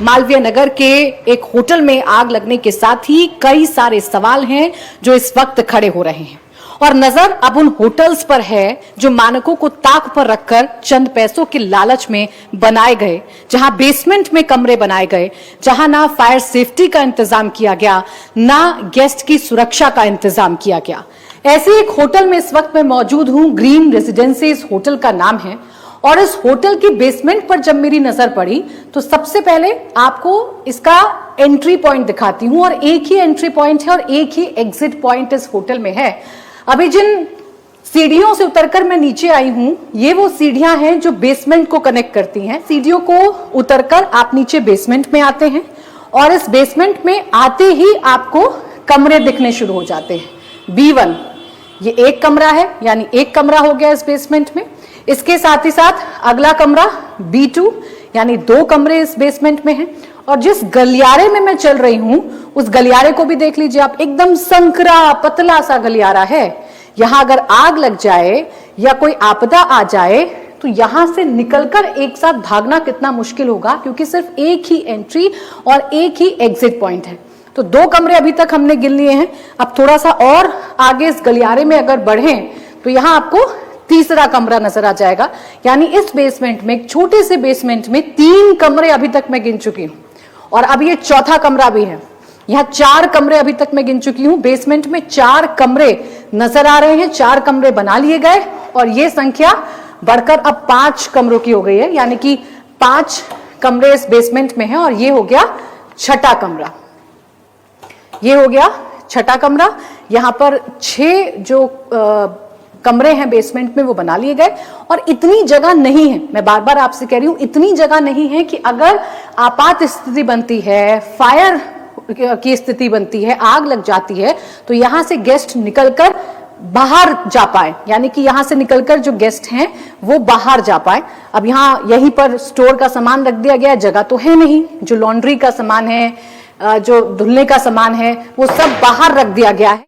मालवीय नगर के एक होटल में आग लगने के साथ ही कई सारे सवाल हैं जो इस वक्त खड़े हो रहे हैं और नजर अब उन होटल्स पर है जो मानकों को ताक पर रखकर चंद पैसों के लालच में बनाए गए, जहां बेसमेंट में कमरे बनाए गए, जहां ना फायर सेफ्टी का इंतजाम किया गया, ना गेस्ट की सुरक्षा का इंतजाम किया गया। ऐसे एक होटल में इस वक्त मैं मौजूद हूं, ग्रीन रेजिडेंसी इस होटल का नाम है। और इस होटल की बेसमेंट पर जब मेरी नजर पड़ी तो सबसे पहले आपको इसका एंट्री पॉइंट दिखाती हूं और एक ही एंट्री पॉइंट है और एक ही एग्जिट पॉइंट इस होटल में है। अभी जिन सीढ़ियों से उतरकर मैं नीचे आई हूं, ये वो सीढ़ियां हैं जो बेसमेंट को कनेक्ट करती हैं। सीढ़ियों को उतरकर आप नीचे बेसमेंट में आते हैं और इस बेसमेंट में आते ही आपको कमरे दिखने शुरू हो जाते हैं। B1 ये एक कमरा है, यानी एक कमरा हो गया इस बेसमेंट में। इसके साथ ही साथ अगला कमरा B2 यानी 2 कमरे इस बेसमेंट में हैं। और जिस गलियारे में मैं चल रही हूं उस गलियारे को भी देख लीजिए आप, एकदम संकरा पतला सा गलियारा है। यहां अगर आग लग जाए या कोई आपदा आ जाए तो यहां से निकलकर एक साथ भागना कितना मुश्किल होगा, क्योंकि सिर्फ एक ही एंट्री और एक ही एग्जिट पॉइंट है। तो 2 कमरे अभी तक हमने गिन लिए हैं। अब थोड़ा सा और आगे इस गलियारे में अगर बढ़ें तो यहां आपको तीसरा कमरा नजर आ जाएगा। यानी इस बेसमेंट में, एक छोटे से बेसमेंट में 3 कमरे अभी तक मैं गिन चुकी हूं और अब ये चौथा कमरा भी है। यहां 4 कमरे अभी तक मैं गिन चुकी हूं। बेसमेंट में 4 कमरे नजर आ रहे हैं, 4 कमरे बना लिए गए और ये संख्या बढ़कर अब 5 कमरों की हो गई है। यानी कि 5 कमरे इस बेसमेंट में है और ये हो गया छठा कमरा। ये हो गया छठा कमरा। यहां पर 6 जो कमरे हैं बेसमेंट में वो बना लिए गए और इतनी जगह नहीं है, मैं बार बार आपसे कह रही हूं, इतनी जगह नहीं है कि अगर आपात स्थिति बनती है, फायर की स्थिति बनती है, आग लग जाती है तो यहां से गेस्ट निकलकर बाहर जा पाए, यानी कि यहां से निकलकर जो गेस्ट हैं वो बाहर जा पाए। अब यहां यहीं पर स्टोर का सामान रख दिया गया है, जगह तो है नहीं। जो लॉन्ड्री का सामान है, जो धुलने का सामान है, वो सब बाहर रख दिया गया है।